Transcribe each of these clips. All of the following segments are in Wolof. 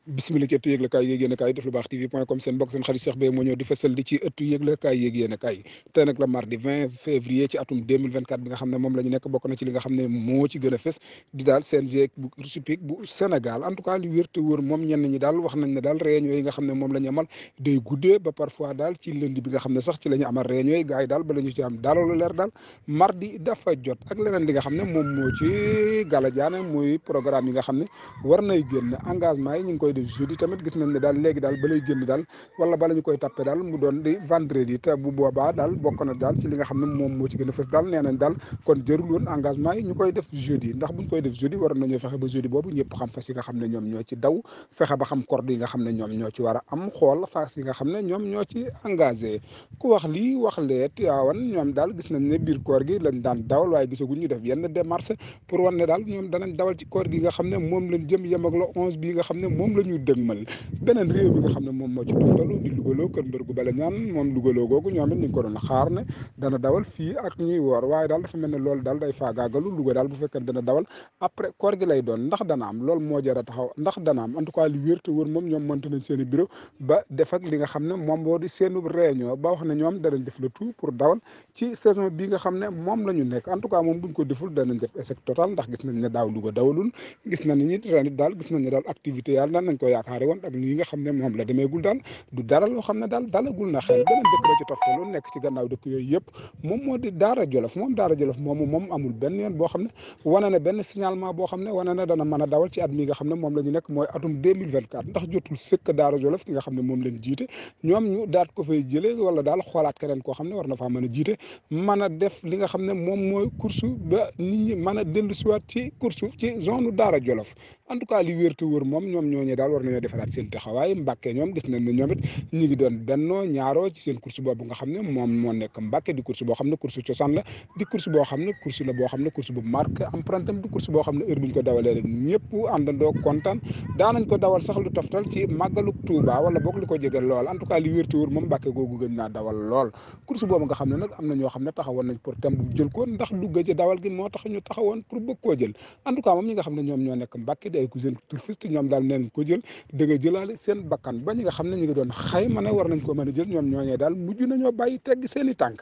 bismillah ci ëttu yëglekaay yéen def lu baax tv.com seen mbokk seen xarit Cheikh Beye moo ñëw di fësal di ci ëttu yëglekaay yéen tey nag la mardi 20 février ci atum 2024 bi nga xam ne moom la ñu nekk bokk na ci li nga xam ne moo ci gën a fës di daal CNG bu course hippique bu Sénégal en tout cas li wér te wóor moom ñenn ñi daal wax nañ ne daal réunion yi nga xam ne moom la ñu amal day guddee ba parfois daal ci lundi bi nga xam ne sax ci la ñu amal réunion yi gars yi daal ba la ñu ci am daal lu leer daal mardi dafa jot ak leneen li nga xam ne moom moo ci galajaane muy programme yi nga xam ne war nay génn engagement yi ñu ngi koy def jeudi tamit gis nañ ne daal léegi daal balay génn daal wala bala ñu koy tappe daal mu doon di vendredi te bu boobaa daal bokk na daal ci li nga xam ne moom moo ci gën a fës daal nee nañ daal kon jërul woon engagement yi ñu koy def jeudi ndax buñ koy def jeudi waroon nañoo fexe ba jeudi boobu ñëpp xam fas yi nga xam ne ñoom ñoo ci daw fexe ba xam corde yi nga xam ne ñoom ñoo ci war a am xool fas yi nga xam ne ñoom ñoo ci engagé ku wax lii wax lee Tiwaawan ñoom daal gis nañ ne biir koor gi lañ daan dawal waaye gisaguñ ñu def yenn démarche pour wan ne daal ñoom danañ dawal ci koor gi nga xam ne moom lañ jëm yem ak la 11 bi nga xam ne moom la ñuy dëgmal beneen réew bi nga xam ne moom moo ci toftalu di lugaloo kër mbër gu bale ñaan moom lugaloo googu ñoom it ñu ngi ko doon xaar ne dana dawal fii ak ñuy woor waaye daal dafa mel ne loolu daal day faagaagalu Louga daal bu fekkee dana dawal après koor gi lay doon ndax dana am loolu moo jar a taxaw ndax dana am en tout cas li wér te wër moom ñoom mënta nañ seen i bureau ba def ak li nga xam ne moom moo di seenu réunion ba wax ne ñoom danañ def le tout pour dawal ci saison bi nga xam ne moom la ñu nekk en tout cas moom buñ ko deful danañ def échec total ndax gis nañ ne daaw Louga dawalul gis nañ ni ren daal gis nañ ne daal activité yàlla daan nañ ko yaakaare woon ak nii nga xam ne moom la demeegul daal du dara loo xam ne daal dalagul na xel beneen dëkk ba ci toftalu nekk ci gannaaw dëkk yooyu yëpp moom moo di Daara Jolof moom Daara Jolof moom amul benn yoon boo xam ne wane na benn signalement boo xam ne wane na dana mën a dawal ci at mi nga xam ne moom la ñu nekk mooy atum 2024 ndax jotul sëkk Daara Jolof ki nga xam ne moom leen jiite ñoom ñu daat ko fay jële wala daal xoolaat keneen koo xam ne war na faa mën a jiite mën a def li nga xam ne moom mooy course ba nit ñi mën a dellu siwaat ci course ci zone Daara Jolof en tout cas li wér te wër moom ñoom ñooñee daal war nañoo defaraat seen taxawaay Mbàkke ñoom gis nañ ne ñoom it ñi ngi doon bennoo ñaaroo ci seen course boobu nga xam ne moom moo nekk Mbàkke di course boo xam ne course cosaan la di course boo xam ne course la boo xam ne course bu marque empreinte am di course boo xam ne heure bu ñu ko dawalee rek ñëpp àndandoo kontaan daanañ ko dawal sax lu toftal ci màggalu Tuuba wala boog li ko jegal lool en tout cas li wér te wër moom Mbàkke googu gën naa dawal lool course boobu nga xam ne nag am na ñoo xam ne taxawoon nañ pour thème bu jël ko ndax dugg ci dawal gi moo tax ñu taxawoon pour bëgg koo jël en tout cas moom ñi nga xam ne ñoom ñoo nekk Mbàkke di ay cousine turfiste ñoom daal neen ko jël dëgg jëlaale seen bakkan ba ñi nga xam ne ñu ngi doon xayma ne war nañ ko mën a jël ñoom ñooñee daal mujj nañoo bàyyi tegg seen i tànk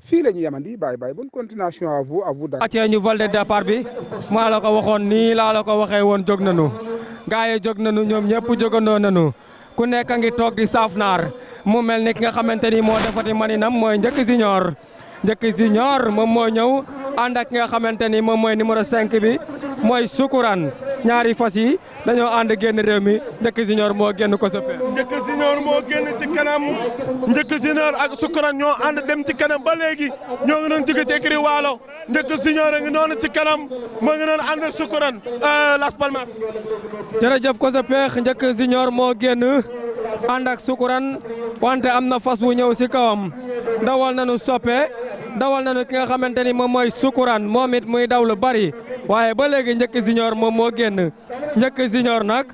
fii la ñu yemandi bàyyi bonne continuation à vous acee ñu vol de départ bi maa la ko waxoon nii laa la ko waxee woon jóg nañu gars yi jóg nañu ñoom ñëpp jógandoo nañu ku nekk a ngi toog di saaf naar mu mel ni ki nga xamante ni moo defati maninam mooy njëkk junior moom moo ñëw ànd ak ki nga xamante ni moom mooy numéro 5 bi mooy Sukuran ñaari fas yi dañoo ànd génn réew mi njëkk junior moo génn ko sëppee. njëkk junior moo génn ci kanam njëkk junior ak Sukuran ñoo ànd dem ci kanam ba léegi ñoo ngi doon jóge ci écurie Waalo njëkk junior a ngi noonu ci kanam moo ngi noonu ànd ak Sukuran Las Palmas. jërëjëf ko sëppee njëkk junior moo génn ànd ak Sukuran wante am na fas wu ñëw si kawam dawal nañu soppe dawal nañu ki nga xamante ni moom mooy Sukuran moom it muy daw lu bari waaye ba léegi njëkk junior moom moo génn njëkk junior nag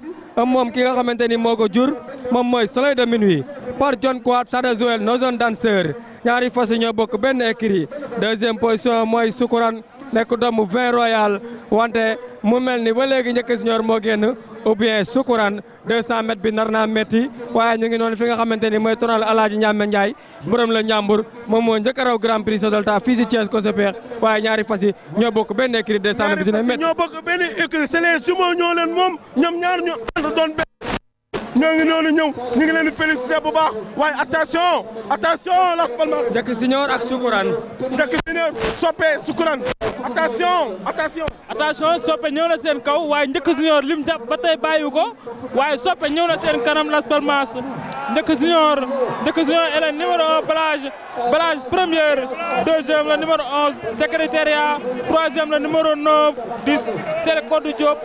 moom ki nga xamante ni moo ko jur moom mooy Soleil de minuit par John Quat Sada Joel Nozon Danseur ñaari fas yi ñoo bokk benn écurie deuxième position mooy Sukuran nekk doomu vin royal wante mu mel ni ba léegi njëkk junior moo génn ou bien Sukuran 200 mètres bi nar naa métti waaye ñu ngi noonu fi nga xamante ni mooy tonal Alaaji Ñaame Njaay borom la Njàmbur moom moo njëkk a raw Grand Prix Sodalta fii si Thiès ko sepeex waaye ñaari fas yi ñoo bokk benn écurie 200 mètres bi dina métti ñoo bokk benn écurie c'est les jumeaux ñoo leen moom ñoom ñaar ñu ànd doon benn ñoo ngi noonu ñëw ñu ngi leen di féliciter bu baax waaye attention Las Palmas. njëkk junior ak Sukuran. njëkk junior soppe Sukuran attention soppe ñëw na seen kaw waaye njëkk junior lim jàpp ba tey bàyyi ko waaye soppe ñëw na seen kanam Las Palmas njëkk junior est le numéro 1 Balage première deuxième le numéro 11 secrétariat troisième le numéro 9 10 c'est le Codou Diop